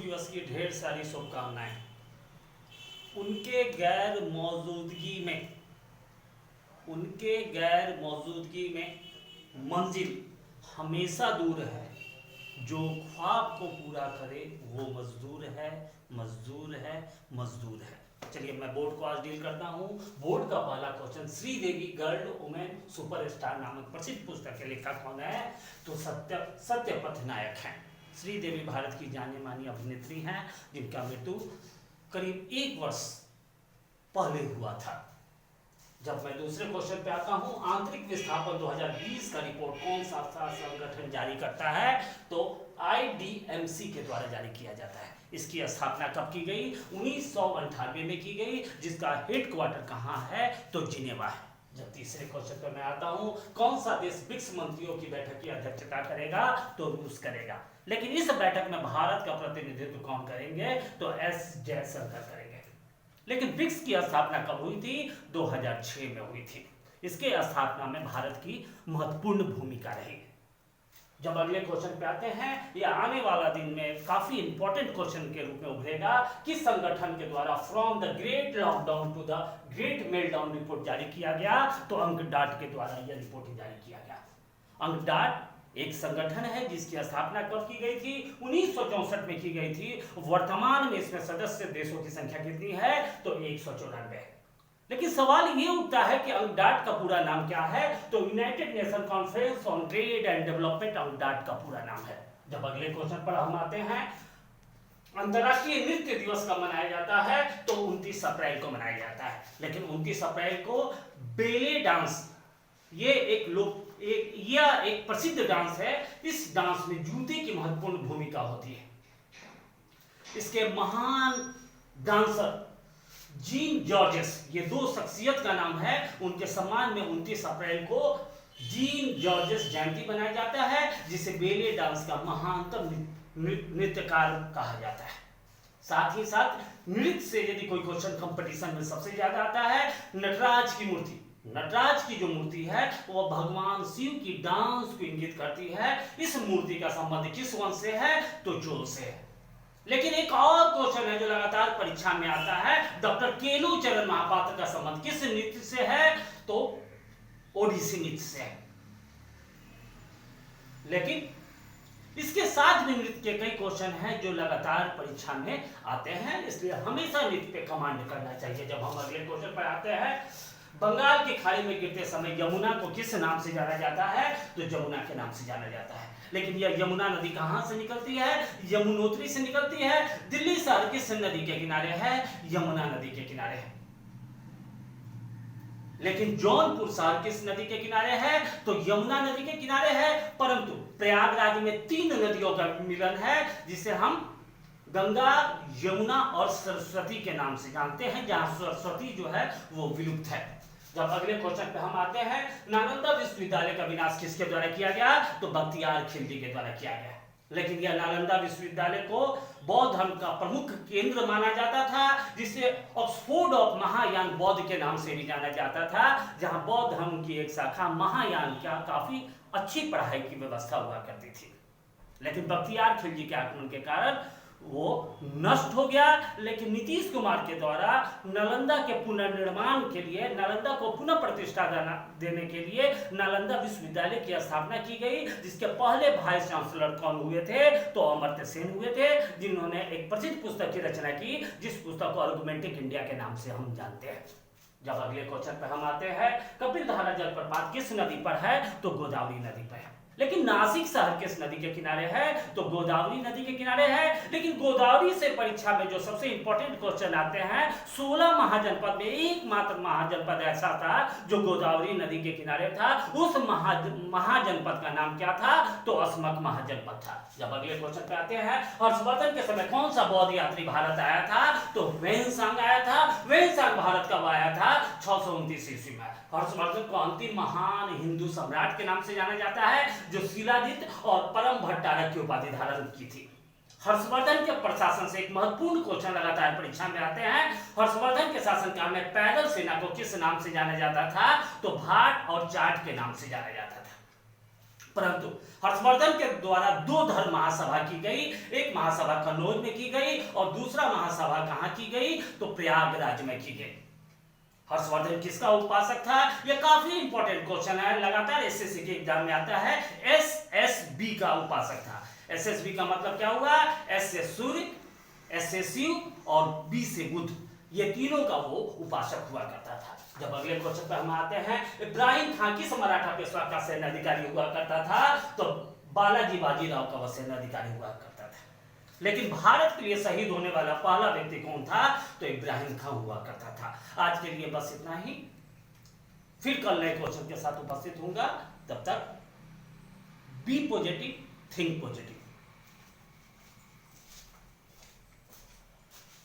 दिवस की ढेर सारी शुभकामनाएं। उनके गैर मौजूदगी में मंजिल हमेशा दूर है। जो ख्वाब को पूरा करे वो मजदूर है, मजदूर है, मजदूर है। चलिए मैं बोर्ड को आज डील करता हूँ। बोर्ड का पहला question, Sridevi girl women superstar नामक प्रसिद्ध पुस्तक के लेखक कौन है? तो सत्यपथ नायक हैं। श्रीदेवी भारत की जानी मानी अभिनेत्री हैं जिनका मृत्यु करीब 1 वर्ष पहले हुआ था। जब मैं दूसरे क्वेश्चन पे आता हूं, आंतरिक विस्थापन 2020 का रिपोर्ट कौन सा संगठन जारी करता है? तो IDMC के द्वारा जारी किया जाता है। इसकी स्थापना कब की गई? 1998 में की गई, जिसका हेडक्वार्टर कहाँ है? तो जिनेवा है। जब तीसरे क्वेश्चन पर मैं आता हूं, कौन सा देश ब्रिक्स मंत्रियों की बैठक की अध्यक्षता करेगा? तो रूस करेगा। लेकिन इस बैठक में भारत का प्रतिनिधित्व कौन करेंगे? तो एस जयशंकर करेंगे। लेकिन ब्रिक्स की स्थापना कब हुई थी? 2006 में हुई थी। इसके स्थापना में भारत की महत्वपूर्ण भूमिका रही। जब अगले क्वेश्चन पे आते हैं, यह आने वाला दिन में काफी इंपॉर्टेंट क्वेश्चन के रूप में उभरेगा। किस संगठन के द्वारा from the great lockdown to the great meltdown report जारी किया गया? तो अंकडाट के द्वारा यह रिपोर्ट जारी किया गया। अंकडाट एक संगठन है जिसकी स्थापना कब की गई थी? 1964 में की गई थी। वर्तमान में इसमें सदस्य देशों की संख्या कितनी है? तो 194। लेकिन सवाल ये उठता है कि अंकडाट का पूरा नाम क्या है? तो United Nation Conference on Trade and Development UNCTAD का पूरा नाम है। जब अगले क्वेश्चन पर हम आते हैं, अंतर्राष्ट्रीय नृत्य दिवस कब मनाया जाता है? तो 29 अप्रैल को मनाया जाता है। लेकिन 29 अप्रैल को बेले डांस, ये एक प्रसिद्ध डांस है। इस डांस में जूते की महत्वपूर्ण भूमिका होती है। इसके महान डांसर जीन जॉर्जेस, ये 2 शख्सियत का नाम है। उनके सम्मान में 29 अप्रैल को जीन जॉर्जेस जयंती मनाया जाता है, जिसे बेले डांस का महानतम नृत्यकार कहा जाता है। साथ ही साथ नृत्य से यदि कोई क्वेश्चन कंपटीशन में सबसे ज्यादा आता है, नटराज की मूर्ति। नटराज की जो मूर्ति है वो भगवान शिव की डांस को इंगित करती है। इस मूर्ति का संबंध किस वंश से है? तो चोल से है। लेकिन एक और क्वेश्चन है जो लगातार परीक्षा में आता है, डॉक्टर केलू चरण महापात्र का संबंध किस नृत्य से है? तो ओडिसी नृत्य से है। लेकिन इसके साथ भी नृत्य के कई क्वेश्चन हैं जो लगातार परीक्षा में आते हैं, इसलिए हमेशा नृत्य पे कमांड करना चाहिए। जब हम अगले क्वेश्चन पर आते हैं, बंगाल की खाड़ी में गिरते समय यमुना को किस नाम से जाना जाता है? तो यमुना के नाम से जाना जाता है। लेकिन यह यमुना नदी कहां से निकलती है? यमुनोत्री से निकलती है। दिल्ली शहर किस नदी के किनारे है? यमुना नदी के किनारे है। लेकिन जौनपुर शहर किस नदी के किनारे है? तो यमुना नदी के किनारे है। परंतु प्रयागराज में 3 नदियों का मिलन है, जिसे हम गंगा, यमुना और सरस्वती के नाम से जानते हैं, जहां सरस्वती जो है वो विलुप्त है। जब अगले क्वेश्चन पे हम आते हैं, नालंदा विश्वविद्यालय का विनाश किसके द्वारा किया गया? तो बख्तियार खिलजी के द्वारा किया गया। लेकिन यह नालंदा विश्वविद्यालय को बौद्ध धर्म का प्रमुख केंद्र माना जाता था, जिसे ऑक्सफोर्ड ऑफ महायान बौद्ध के नाम से भी जाना जाता था, जहां बौद्ध धर्म की एक शाखा महायान का काफी अच्छी पढ़ाई की व्यवस्था हुआ करती थी। लेकिन बख्तियार खिलजी के आक्रमण के कारण वो नष्ट हो गया। लेकिन नीतीश कुमार के द्वारा नालंदा के पुनर्निर्माण के लिए, नालंदा को पुनः प्रतिष्ठा देने के लिए नालंदा विश्वविद्यालय की स्थापना की गई, जिसके पहले वाइस चांसलर कौन हुए थे? तो अमर्त्य सेन हुए थे, जिन्होंने एक प्रसिद्ध पुस्तक की रचना की, जिस पुस्तक को आर्गुमेंटिक इंडिया के नाम से हम जानते हैं। जब अगले क्वेश्चन पर हम आते हैं, कपिल धारा जलप्रपात किस नदी पर है? तो गोदावरी नदी पर है। लेकिन नासिक शहर किस नदी के किनारे है? तो गोदावरी नदी के किनारे है। लेकिन गोदावरी से परीक्षा में जो सबसे इंपॉर्टेंट क्वेश्चन आते हैं, 16 महाजनपद में एकमात्र महाजनपद ऐसा था जो गोदावरी नदी के किनारे था। उस महाजनपद का नाम क्या था? तो अस्मक महाजनपद था। जब अगले क्वेश्चन पे आते हैं, हर्षवर्धन के समय कौन सा बौद्ध यात्री भारत आया था? तो वेनसांग आया था। वेनसांग भारत कब आया था? 629 ईस्वी में। हर्षवर्धन को अंतिम महान हिंदू सम्राट के नाम से जाना जाता है, जो शिलादित्य और परम भट्टारक की उपाधि धारण की थी। हर्षवर्धन के प्रशासन से एक महत्वपूर्ण क्वेश्चन लगातार परीक्षा में आते हैं। हर्षवर्धन के शासनकाल में पैदल सेना को किस नाम से जाना जाता था? तो भाट और चाट के नाम से जाना जाता था। परंतु हर्षवर्धन के द्वारा 2 धर्म महासभा की गई, एक महासभा कन्नौज में की गई और दूसरा महासभा कहां की गई, तो प्रयागराज में की गई। हर्षवर्धन किसका उपासक था? यह काफी इंपॉर्टेंट क्वेश्चन है, लगातार एसएससी के एग्जाम में आता है। एसएसबी का उपासक था। एसएसबी का मतलब क्या हुआ? एस से सूर्य, एस से शिव और बी से बुध, ये तीनों का वो उपासक हुआ करता था। जब अगले क्वेश्चन पर हम आते हैं, इब्राहिम खान किस मराठा पेशवा का सेनाधिकारी हुआ करता था? तो बालाजी बाजीराव का वह सेनाधिकारी हुआ करता था। लेकिन भारत के लिए शहीद होने वाला पहला व्यक्ति कौन था? तो इब्राहिम खान हुआ करता था। आज के लिए बस इतना ही, फिर कल नए क्वेश्चन के साथ उपस्थित होऊंगा। तब तक बी पॉजिटिव, थिंक पॉजिटिव।